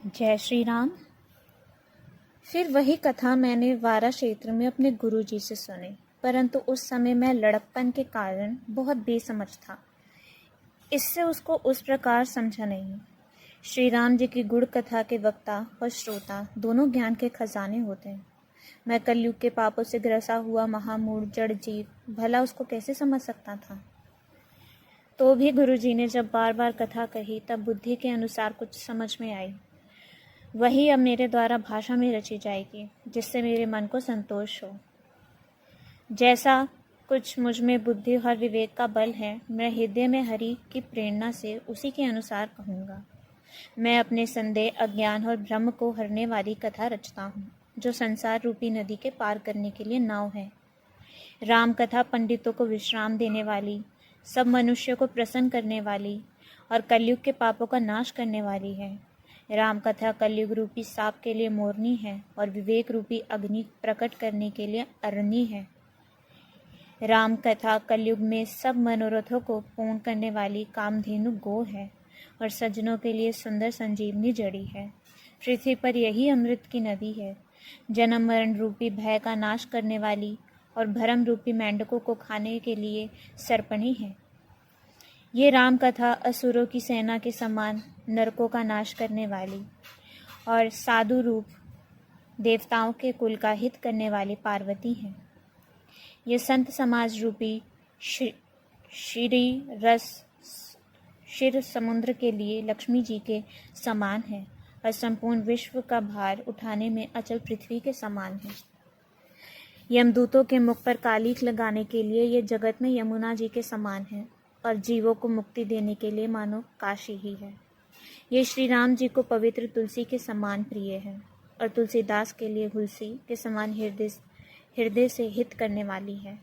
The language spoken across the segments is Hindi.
जय श्री राम। फिर वही कथा मैंने वारा क्षेत्र में अपने गुरुजी से सुनी, परंतु उस समय मैं लड़कपन के कारण बहुत बेसमझ था। इससे उसको उस प्रकार समझा नहीं। श्री राम जी की गुड़ कथा के वक्ता और श्रोता दोनों ज्ञान के खजाने होते हैं। मैं कलयुग के पापों से ग्रसा हुआ महामूढ़ जड़ जीव भला उसको कैसे समझ सकता था। तो भी गुरुजी ने जब बार बार कथा कही तब बुद्धि के अनुसार कुछ समझ में आई। वही अब मेरे द्वारा भाषा में रची जाएगी, जिससे मेरे मन को संतोष हो। जैसा कुछ मुझ में बुद्धि और विवेक का बल है, मैं हृदय में हरि की प्रेरणा से उसी के अनुसार कहूँगा। मैं अपने संदेह, अज्ञान और भ्रम को हरने वाली कथा रचता हूँ, जो संसार रूपी नदी के पार करने के लिए नाव है। राम कथा पंडितों को विश्राम देने वाली, सब मनुष्यों को प्रसन्न करने वाली और कलयुग के पापों का नाश करने वाली है। राम कथा कलयुग रूपी सांप के लिए मोरनी है और विवेक रूपी अग्नि प्रकट करने के लिए अरनी है। राम कथा कलयुग में सब मनोरथों को पूर्ण करने वाली कामधेनु गो है और सज्जनों के लिए सुंदर संजीवनी जड़ी है। पृथ्वी पर यही अमृत की नदी है, जन्म मरण रूपी भय का नाश करने वाली और भरम रूपी मेंढकों को खाने के लिए सर्पणी है। ये राम कथा असुरों की सेना के समान नरकों का नाश करने वाली और साधु रूप देवताओं के कुल का हित करने वाली पार्वती है। ये संत समाज रूपी श्री रस शिर समुद्र के लिए लक्ष्मी जी के समान है और संपूर्ण विश्व का भार उठाने में अचल पृथ्वी के समान है। यमदूतों के मुख पर कालीख लगाने के लिए ये जगत में यमुना जी के समान है और जीवों को मुक्ति देने के लिए मानो काशी ही है। ये श्री राम जी को पवित्र तुलसी के समान प्रिय है और तुलसीदास के लिए तुलसी के समान हृदय से हित करने वाली है।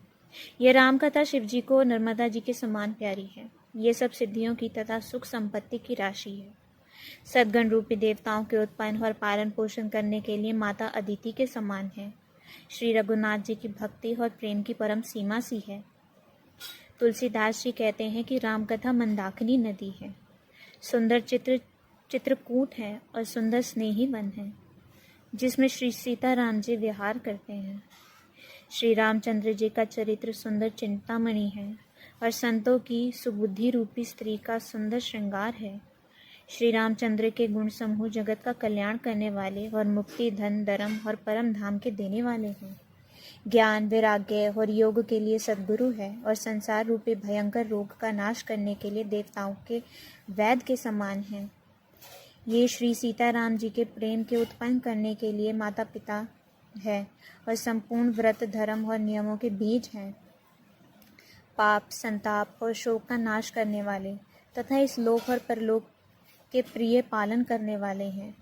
ये राम कथा शिव जी को नर्मदा जी के समान प्यारी है। ये सब सिद्धियों की तथा सुख संपत्ति की राशि है। सद्गण रूपी देवताओं के उत्पन्न और पालन पोषण करने के लिए माता अदिति के समान है। श्री रघुनाथ जी की भक्ति और प्रेम की परम सीमा सी है। तुलसीदास जी कहते हैं कि राम कथा मंदाकिनी नदी है, सुंदर चित्रकूट है और सुंदर स्नेही वन है, जिसमें श्री सीताराम जी विहार करते हैं। श्री रामचंद्र जी का चरित्र सुंदर चिंतामणि है और संतों की सुबुद्धि रूपी स्त्री का सुंदर श्रृंगार है। श्री रामचंद्र के गुण समूह जगत का कल्याण करने वाले और मुक्ति, धन, धर्म और परम धाम के देने वाले हैं। ज्ञान, वैराग्य और योग के लिए सद्गुरु है और संसार रूपी भयंकर रोग का नाश करने के लिए देवताओं के वैद्य के समान है। ये श्री सीताराम जी के प्रेम के उत्पन्न करने के लिए माता पिता है और संपूर्ण व्रत, धर्म और नियमों के बीज हैं। पाप, संताप और शोक का नाश करने वाले तथा इस लोक और परलोक के प्रिय पालन करने वाले हैं।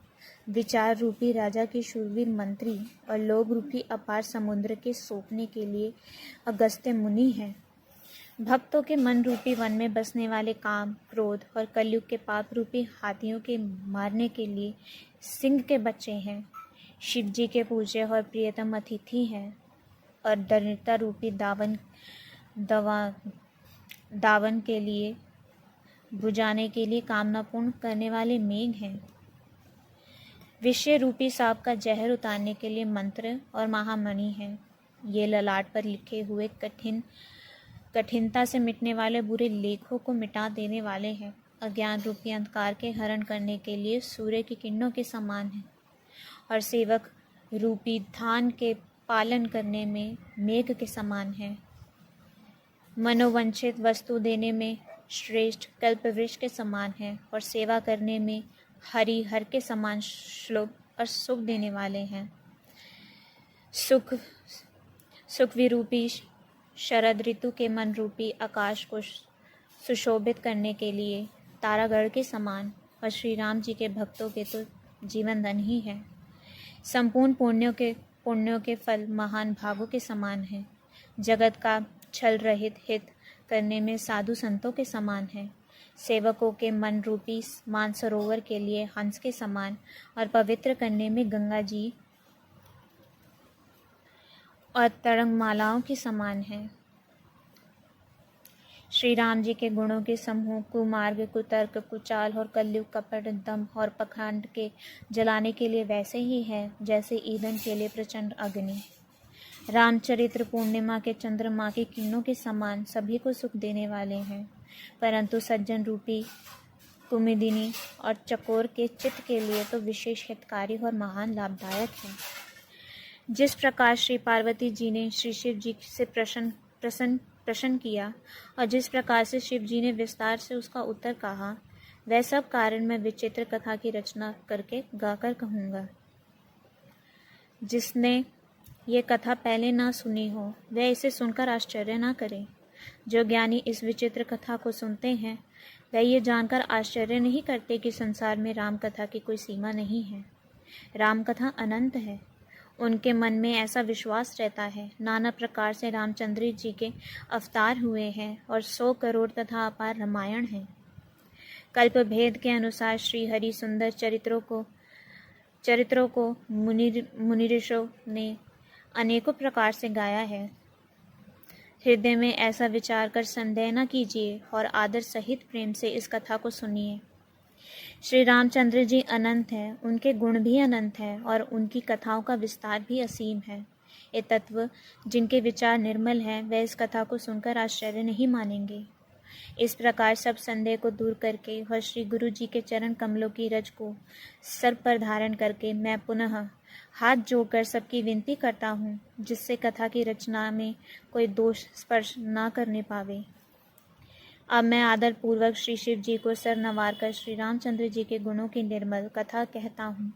विचार रूपी राजा के शूरवीर मंत्री और लोभ रूपी अपार समुद्र के सोखने के लिए अगस्त्य मुनि हैं। भक्तों के मन रूपी वन में बसने वाले काम, क्रोध और कलयुग के पाप रूपी हाथियों के मारने के लिए सिंह के बच्चे हैं। शिव जी के पूज्य और प्रियतम अतिथि हैं और दरिद्रता रूपी दावन के लिए बुझाने के लिए कामना पूर्ण करने वाले मेघ हैं। विषय रूपी सांप का जहर उतारने के लिए मंत्र और महामणि हैं। ये ललाट पर लिखे हुए कठिनता से मिटने वाले बुरे लेखों को मिटा देने वाले हैं। अज्ञान रूपी अंधकार के हरण करने के लिए सूर्य की किरणों के समान है और सेवक रूपी धान के पालन करने में मेघ के समान है। मनोवंचित वस्तु देने में श्रेष्ठ कल्पवृक्ष के समान है और सेवा करने में हरिहर के समान श्लोक और सुख देने वाले हैं। सुख विरूपी शरद ऋतु के मन रूपी आकाश को सुशोभित करने के लिए तारागढ़ के समान और श्री राम जी के भक्तों के तो जीवन धन ही है। संपूर्ण पुण्यों के फल महान भागों के समान है। जगत का छल रहित हित करने में साधु संतों के समान है। सेवकों के मन रूपी मानसरोवर के लिए हंस के समान और पवित्र करने में गंगा जी और तरंगमालाओं के समान है। श्री राम जी के गुणों के समूह कुमार्ग, कुतर्क, कुचाल और कलयुग, कपट, दंभ और पखंड के जलाने के लिए वैसे ही है जैसे ईंधन के लिए प्रचंड अग्नि। रामचरित्र पूर्णिमा के चंद्रमा की किरणों के समान सभी को सुख देने वाले हैं, परंतु सज्जन रूपी कुमुदिनी और चकोर के चित्त के लिए तो विशेष हितकारी और महान लाभदायक है। जिस प्रकार श्री पार्वती जी ने श्री शिव जी से प्रश्न किया और जिस प्रकार से शिव जी ने विस्तार से उसका उत्तर कहा, वह सब कारण मैं विचित्र कथा की रचना करके गाकर कहूँगा। जिसने ये कथा पहले ना सुनी हो वह इसे सुनकर आश्चर्य ना करे। जो ज्ञानी इस विचित्र कथा को सुनते हैं वह ये जानकर आश्चर्य नहीं करते कि संसार में राम कथा की कोई सीमा नहीं है। राम कथा अनंत है। उनके मन में ऐसा विश्वास रहता है नाना प्रकार से रामचंद्र जी के अवतार हुए हैं और 100 करोड़ तथा अपार रामायण है। कल्प भेद के अनुसार श्री हरि सुंदर चरित्रों को मुनि ऋषियों ने अनेकों प्रकार से गाया है। हृदय में ऐसा विचार कर संदेह न कीजिए और आदर सहित प्रेम से इस कथा को सुनिए। श्री रामचंद्र जी अनंत हैं, उनके गुण भी अनंत हैं और उनकी कथाओं का विस्तार भी असीम है। ये तत्व जिनके विचार निर्मल हैं वह इस कथा को सुनकर आश्चर्य नहीं मानेंगे। इस प्रकार सब संदेह को दूर करके और श्री गुरु जी के चरण कमलों की रज को सर पर धारण करके मैं पुनः हाथ जोड़कर सबकी विनती करता हूँ, जिससे कथा की रचना में कोई दोष स्पर्श ना करने पावे। अब मैं आदर पूर्वक श्री शिव जी को सर नवार कर श्री रामचंद्र जी के गुणों की निर्मल कथा कहता हूँ।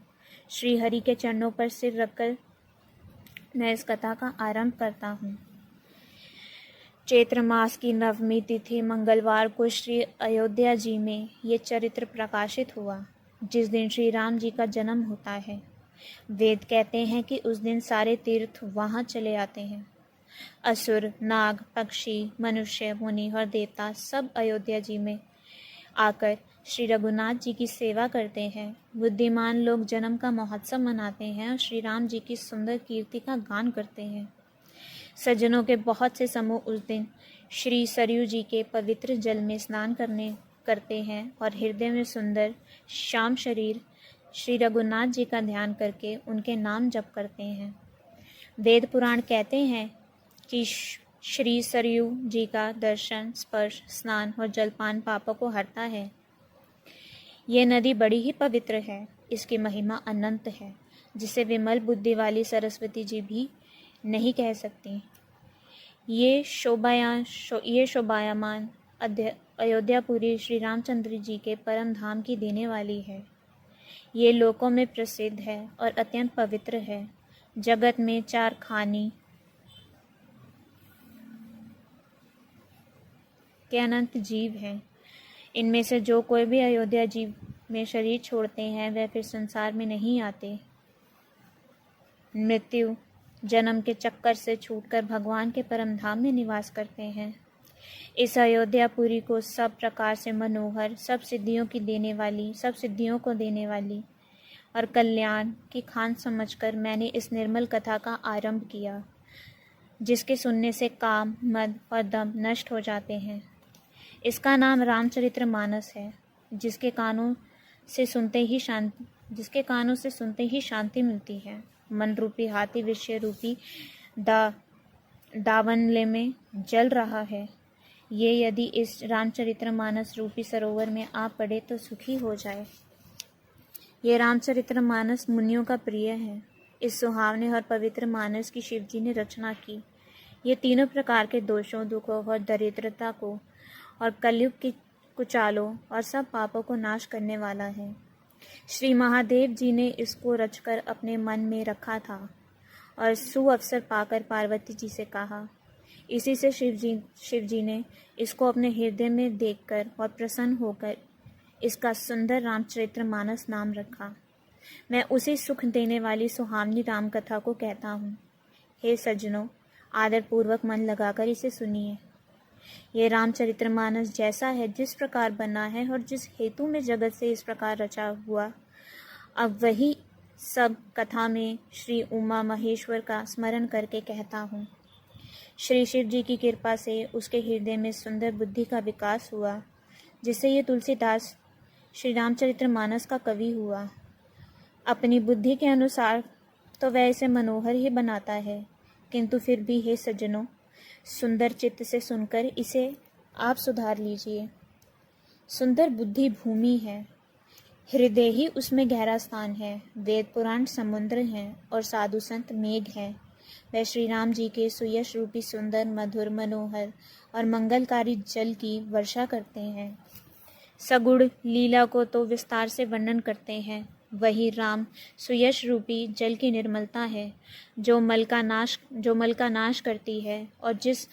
श्री हरि के चरणों पर सिर रखकर मैं इस कथा का आरंभ करता हूँ। चैत्र मास की नवमी तिथि मंगलवार को श्री अयोध्या जी में ये चरित्र प्रकाशित हुआ, जिस दिन श्री राम जी का जन्म होता है। वेद कहते हैं कि उस दिन सारे तीर्थ वहाँ चले आते हैं। असुर, नाग, पक्षी, मनुष्य, मुनि और देवता सब अयोध्या जी में आकर श्री रघुनाथ जी की सेवा करते हैं। बुद्धिमान लोग जन्म का महोत्सव मनाते हैं और श्री राम जी की सुंदर कीर्ति का गान करते हैं। सज्जनों के बहुत से समूह उस दिन श्री सरयू जी के पवित्र जल में स्नान करते हैं और हृदय में सुंदर श्याम शरीर श्री रघुनाथ जी का ध्यान करके उनके नाम जप करते हैं। वेद पुराण कहते हैं कि श्री सरयू जी का दर्शन, स्पर्श, स्नान और जलपान पापों को हरता है। ये नदी बड़ी ही पवित्र है। इसकी महिमा अनंत है, जिसे विमल बुद्धि वाली सरस्वती जी भी नहीं कह सकती। ये शोभायमान अयोध्यापुरी श्री रामचंद्र जी के परम धाम की देने वाली है। ये लोकों में प्रसिद्ध है और अत्यंत पवित्र है। जगत में 4 खानी के अनंत जीव हैं। इनमें से जो कोई भी अयोध्या जी में शरीर छोड़ते हैं वह फिर संसार में नहीं आते। मृत्यु जन्म के चक्कर से छूटकर भगवान के परम धाम में निवास करते हैं। इस अयोध्यापुरी को सब प्रकार से मनोहर, सब सिद्धियों को देने वाली और कल्याण की खान समझकर मैंने इस निर्मल कथा का आरंभ किया, जिसके सुनने से काम, मद और दम नष्ट हो जाते हैं। इसका नाम रामचरितमानस है, जिसके कानों से सुनते ही शांति मिलती है। मन रूपी हाथी विषय रूपी दावनले में जल रहा है। ये यदि इस रामचरितमानस रूपी सरोवर में आ पड़े तो सुखी हो जाए। ये रामचरितमानस मुनियों का प्रिय है। इस सुहावने और पवित्र मानस की शिव जी ने रचना की। ये तीनों प्रकार के दोषों, दुखों और दरिद्रता को और कलयुग की कुचालों और सब पापों को नाश करने वाला है। श्री महादेव जी ने इसको रचकर अपने मन में रखा था और सुअवसर पाकर पार्वती जी से कहा। इसी से शिव जी ने इसको अपने हृदय में देखकर और प्रसन्न होकर इसका सुंदर रामचरितमानस नाम रखा। मैं उसी सुख देने वाली सुहावनी राम कथा को कहता हूँ। हे सज्जनों, आदरपूर्वक मन लगाकर इसे सुनिए। ये रामचरितमानस जैसा है, जिस प्रकार बना है और जिस हेतु में जगत से इस प्रकार रचा हुआ, अब वही सब कथा में श्री उमा महेश्वर का स्मरण करके कहता हूँ। श्री शिव जी की कृपा से उसके हृदय में सुंदर बुद्धि का विकास हुआ, जिससे ये तुलसीदास श्री रामचरितमानस का कवि हुआ। अपनी बुद्धि के अनुसार तो वह इसे मनोहर ही बनाता है, किंतु फिर भी हे सज्जनों, सुंदर चित्त से सुनकर इसे आप सुधार लीजिए। सुंदर बुद्धि भूमि है, हृदय ही उसमें गहरा स्थान है। वेद पुराण समुद्र हैं और साधु संत मेघ हैं। वह श्री राम जी के सुयश रूपी सुंदर, मधुर, मनोहर और मंगलकारी जल की वर्षा करते हैं। सगुण लीला को तो विस्तार से वर्णन करते हैं। वही राम सुयश रूपी जल की निर्मलता है, जो मल का नाश करती है, और जिस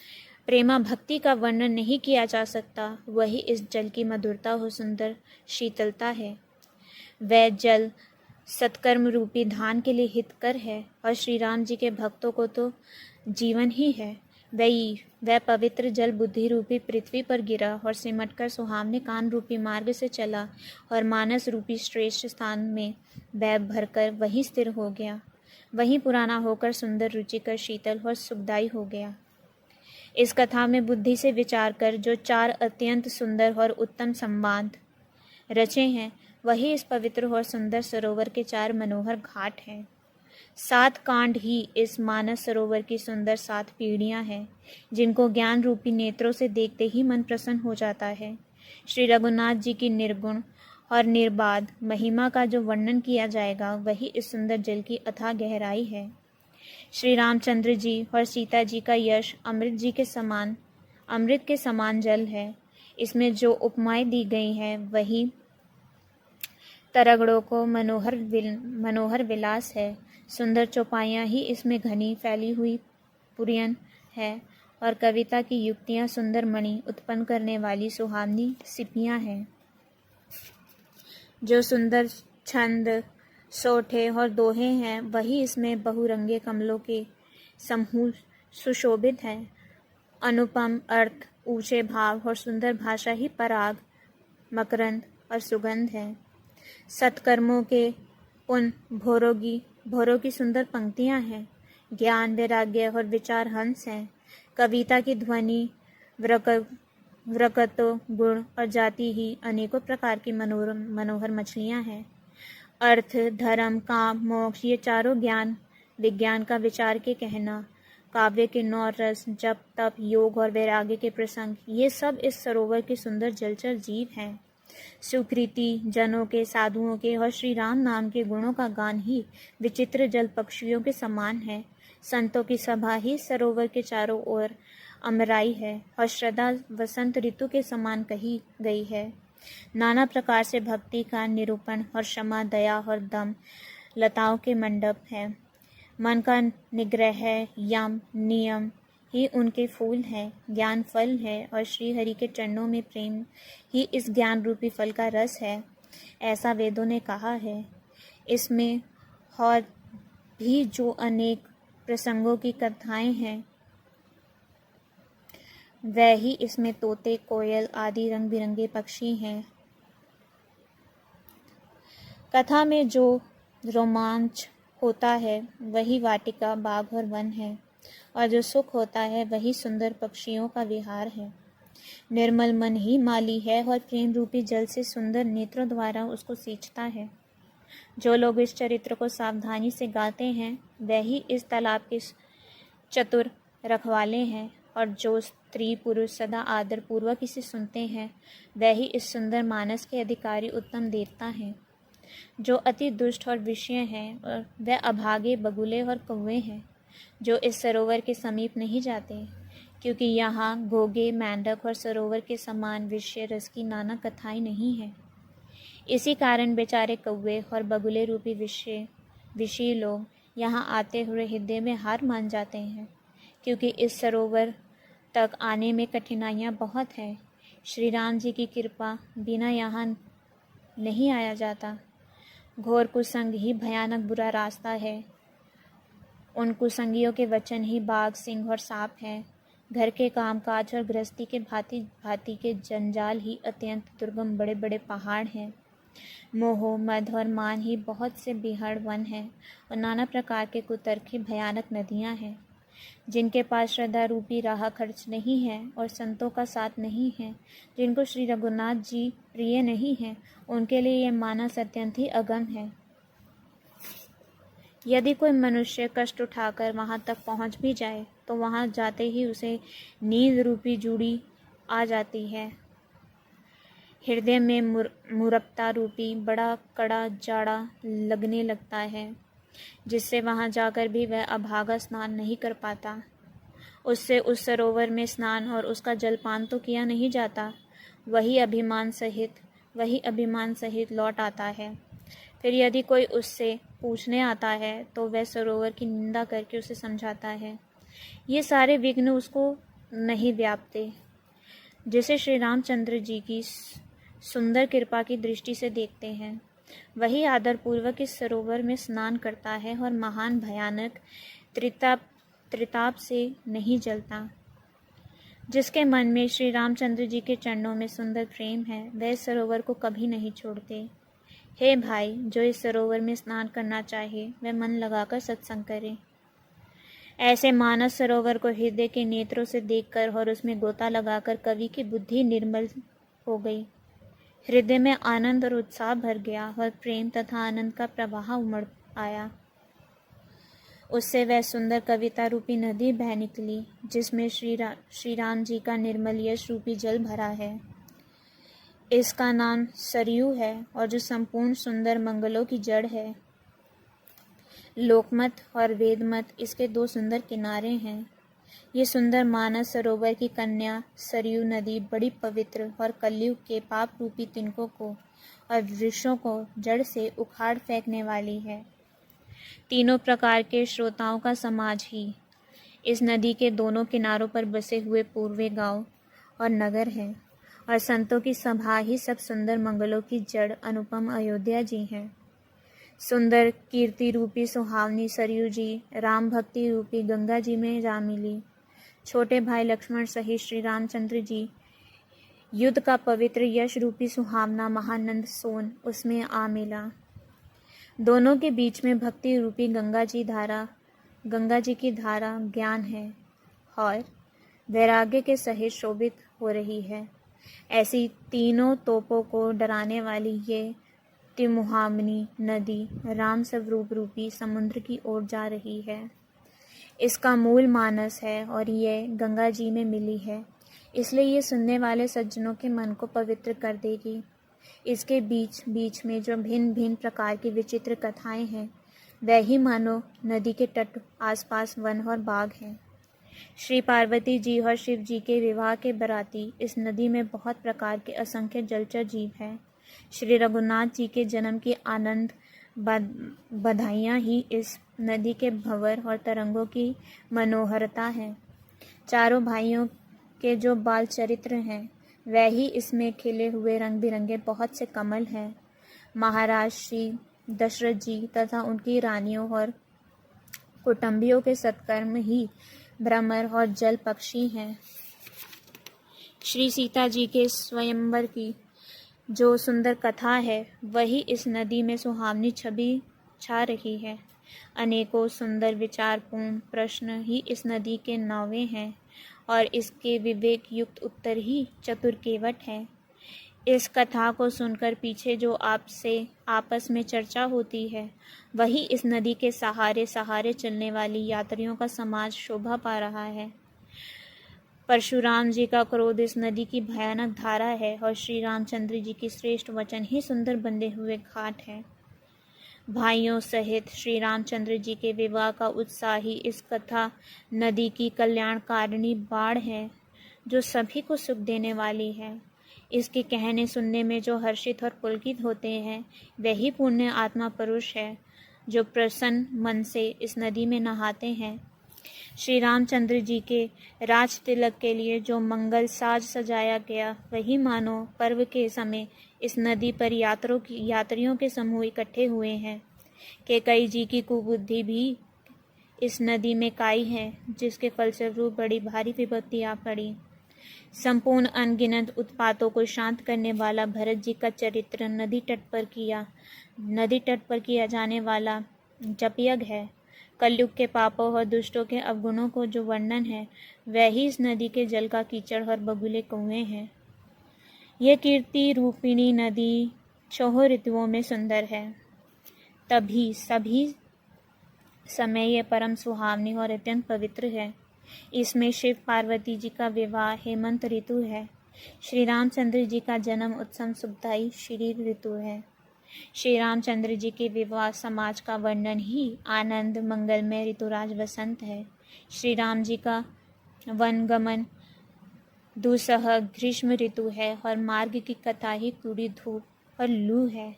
प्रेमा भक्ति का वर्णन नहीं किया जा सकता, वही इस जल की मधुरता और सुंदर शीतलता है। वह जल सत्कर्म रूपी धान के लिए हितकर है, और श्री राम जी के भक्तों को तो जीवन ही है। वह पवित्र जल बुद्धि रूपी पृथ्वी पर गिरा और सिमटकर सुहावने कान रूपी मार्ग से चला, और मानस रूपी श्रेष्ठ स्थान में वह भरकर वहीं स्थिर हो गया। वहीं पुराना होकर सुंदर, रुचिकर, शीतल और सुखदायी हो गया। इस कथा में बुद्धि से विचार कर जो 4 अत्यंत सुंदर और उत्तम संवाद रचे हैं, वही इस पवित्र और सुंदर सरोवर के 4 मनोहर घाट हैं। 7 कांड ही इस मानस सरोवर की सुंदर 7 पीढ़ियां हैं, जिनको ज्ञान रूपी नेत्रों से देखते ही मन प्रसन्न हो जाता है। श्री रघुनाथ जी की निर्गुण और निर्बाध महिमा का जो वर्णन किया जाएगा, वही इस सुंदर जल की अथाह गहराई है। श्री रामचंद्र जी और सीता जी का यश अमृत के समान जल है। इसमें जो उपमाएं दी गई हैं, वही तरगड़ों को मनोहर विलास है। सुंदर चौपाइयाँ ही इसमें घनी फैली हुई पुरियन है, और कविता की युक्तियाँ सुंदर मणि उत्पन्न करने वाली सुहावनी सिपियाँ हैं। जो सुंदर छंद, सोठे और दोहे हैं, वही इसमें बहुरंगे कमलों के समूह सुशोभित हैं। अनुपम अर्थ, ऊंचे भाव और सुंदर भाषा ही पराग, मकरंद और सुगंध है। सत्कर्मों के उन भोरों की सुंदर पंक्तियां हैं। ज्ञान, वैराग्य और विचार हंस हैं। कविता की ध्वनि, वक्रत्व, गुण और जाति ही अनेकों प्रकार की मनोहर मछलियां हैं। अर्थ, धर्म, काम, मोक्ष, ये चारों ज्ञान विज्ञान का विचार के कहना, काव्य के 9 रस, जप, तप, योग और वैराग्य के प्रसंग, ये सब इस सरोवर के सुंदर जलचर जीव हैं। सुकृति जनों के, साधुओं के और श्री राम नाम के गुणों का गान ही विचित्र जल पक्षियों के समान है। संतों की सभा ही सरोवर के चारों ओर अमराई है, और श्रद्धा वसंत ऋतु के समान कही गई है। नाना प्रकार से भक्ति का निरूपण और क्षमा, दया और दम लताओं के मंडप है। मन का निग्रह, यम, नियम ही उनके फूल हैं। ज्ञान फल है, और श्री हरि के चरणों में प्रेम ही इस ज्ञान रूपी फल का रस है, ऐसा वेदों ने कहा है। इसमें और भी जो अनेक प्रसंगों की कथाएं हैं, वह ही इसमें तोते, कोयल आदि रंग बिरंगे पक्षी हैं। कथा में जो रोमांच होता है, वही वाटिका, बाग और वन है, और जो सुख होता है, वही सुंदर पक्षियों का विहार है। निर्मल मन ही माली है, और प्रेम रूपी जल से सुंदर नेत्रों द्वारा उसको सींचता है। जो लोग इस चरित्र को सावधानी से गाते हैं, वही इस तालाब के चतुर रखवाले हैं, और जो स्त्री पुरुष सदा आदर पूर्वक इसे सुनते हैं, वही इस सुंदर मानस के अधिकारी उत्तम देवता हैं। जो अति दुष्ट और विषय हैं, और वह अभागे, बगुले और कौवे हैं, जो इस सरोवर के समीप नहीं जाते, क्योंकि यहाँ घोगे, मेंढक और सरोवर के समान विषय रस की नाना कथाएं नहीं हैं। इसी कारण बेचारे कौवे और बगुले रूपी विषयी लोग यहाँ आते हुए हृदय में हार मान जाते हैं, क्योंकि इस सरोवर तक आने में कठिनाइयाँ बहुत हैं। श्री राम जी की कृपा बिना यहाँ नहीं आया जाता। घोर कुसंग ही भयानक बुरा रास्ता है। उन कुसंगियों के वचन ही बाघ, सिंह और सांप हैं। घर के कामकाज और गृहस्थी के भांति भांति के जंजाल ही अत्यंत दुर्गम बड़े बड़े पहाड़ हैं। मोह, मद और मान ही बहुत से बिहड़ वन हैं, और नाना प्रकार के कुतर्क ही भयानक नदियाँ हैं। जिनके पास श्रद्धा रूपी राह खर्च नहीं है और संतों का साथ नहीं है, जिनको श्री रघुनाथ जी प्रिय नहीं है, उनके लिए यह मानस अत्यंत ही अगम है। यदि कोई मनुष्य कष्ट उठाकर वहां तक पहुंच भी जाए तो वहां जाते ही उसे नींद रूपी जूड़ी आ जाती है। हृदय में मुरब्बता रूपी बड़ा कड़ा जाड़ा लगने लगता है, जिससे वहां जाकर भी वह अभागा स्नान नहीं कर पाता। उससे उस सरोवर में स्नान और उसका जलपान तो किया नहीं जाता, वही अभिमान सहित लौट आता है। फिर यदि कोई उससे पूछने आता है तो वह सरोवर की निंदा करके उसे समझाता है। ये सारे विघ्न उसको नहीं व्यापते। जिसे श्री रामचंद्र जी की सुंदर कृपा की दृष्टि से देखते हैं, वही आदरपूर्वक इस सरोवर में स्नान करता है और महान भयानक त्रिताप से नहीं जलता। जिसके मन में श्री रामचंद्र जी के चरणों में सुंदर प्रेम है, वह इस सरोवर को कभी नहीं छोड़ते। हे भाई, जो इस सरोवर में स्नान करना चाहे वह मन लगाकर सत्संग करे। ऐसे मानस सरोवर को हृदय के नेत्रों से देखकर और उसमें गोता लगाकर कवि की बुद्धि निर्मल हो गई। हृदय में आनंद और उत्साह भर गया और प्रेम तथा आनंद का प्रवाह उमड़ आया। उससे वह सुंदर कविता रूपी नदी बह निकली, जिसमें श्री राम जी का निर्मल यश रूपी जल भरा है। इसका नाम सरयू है और जो संपूर्ण सुंदर मंगलों की जड़ है। लोकमत और वेदमत इसके दो सुंदर किनारे हैं। ये सुंदर मानस सरोवर की कन्या सरयू नदी बड़ी पवित्र और कलयुग के पाप रूपी तिनकों को और वृक्षों को जड़ से उखाड़ फेंकने वाली है। तीनों प्रकार के श्रोताओं का समाज ही इस नदी के दोनों किनारों पर बसे हुए पूर्वे गांव और नगर हैं, और संतों की सभा ही सब सुंदर मंगलों की जड़ अनुपम अयोध्या जी हैं। सुंदर कीर्ति रूपी सुहावनी सरयू जी राम भक्ति रूपी गंगा जी में जा मिली। छोटे भाई लक्ष्मण सहित श्री रामचंद्र जी युद्ध का पवित्र यश रूपी सुहावना महानंद सोन उसमें आ मिला। दोनों के बीच में भक्ति रूपी गंगा जी की धारा ज्ञान है और वैराग्य के सहित शोभित हो रही है। ऐसी तीनों तोपों को डराने वाली ये त्रिमुहावनी नदी राम स्वरूप रूपी समुद्र की ओर जा रही है। इसका मूल मानस है और ये गंगा जी में मिली है, इसलिए ये सुनने वाले सज्जनों के मन को पवित्र कर देगी। इसके बीच बीच में जो भिन्न भिन्न प्रकार की विचित्र कथाएं हैं, वह ही मानो नदी के तट आसपास वन और बाग हैं। श्री पार्वती जी और शिव जी के विवाह के बराती इस नदी में बहुत प्रकार के असंख्य जलचर जीव हैं। श्री रघुनाथ जी के जन्म की आनंद बधाइयाँ ही इस नदी के भंवर और तरंगों की मनोहरता है। चारों भाइयों के जो बाल चरित्र हैं, वह ही इसमें खिले हुए रंग बिरंगे बहुत से कमल हैं। महाराज श्री दशरथ जी तथा उनकी रानियों और कुटुंबियों के सत्कर्म ही भ्रमर और जल पक्षी हैं। श्री सीता जी के स्वयंवर की जो सुंदर कथा है, वही इस नदी में सुहावनी छवि छा रही है। अनेकों सुंदर विचारपूर्ण प्रश्न ही इस नदी के नावे हैं और इसके विवेक युक्त उत्तर ही चतुर केवट हैं। इस कथा को सुनकर पीछे जो आपस में चर्चा होती है, वही इस नदी के सहारे सहारे चलने वाली यात्रियों का समाज शोभा पा रहा है। परशुराम जी का क्रोध इस नदी की भयानक धारा है और श्री रामचंद्र जी की श्रेष्ठ वचन ही सुंदर बंधे हुए घाट है। भाइयों सहित श्री रामचंद्र जी के विवाह का उत्साह ही इस कथा नदी की कल्याणकारिणी बाढ़ है, जो सभी को सुख देने वाली है। इसके कहने सुनने में जो हर्षित और पुलकित होते हैं, वही पुण्य आत्मा पुरुष है, जो प्रसन्न मन से इस नदी में नहाते हैं। श्री रामचंद्र जी के राज तिलक के लिए जो मंगल साज सजाया गया, वही मानो पर्व के समय इस नदी पर यात्रियों के समूह इकट्ठे हुए हैं। कैकेयी जी की कुबुद्धि भी इस नदी में काई है, जिसके फलस्वरूप बड़ी भारी विपत्ति आ पड़ी। संपूर्ण अनगिनत उत्पातों को शांत करने वाला भरत जी का चरित्र नदी तट पर किया जाने वाला जपयज्ञ है। कलयुग के पापों और दुष्टों के अवगुणों को जो वर्णन है, वह ही इस नदी के जल का कीचड़ और बगुले कुएं हैं। यह कीर्ति रूपिणी नदी चौहों ऋतुओं में सुंदर है, तभी सभी समय यह परम सुहावनी और अत्यंत पवित्र है। इसमें शिव पार्वती जी का विवाह हेमंत ऋतु है। श्री रामचंद्र जी का जन्म उत्सव सुखदायी शरीर ऋतु है। श्री रामचंद्र जी के विवाह समाज का वर्णन ही आनंद मंगलमय ऋतुराज वसंत है। श्री राम जी का वनगमन दुसह ग्रीष्म ऋतु है और मार्ग की कथा ही कूड़ी धूप और लू है।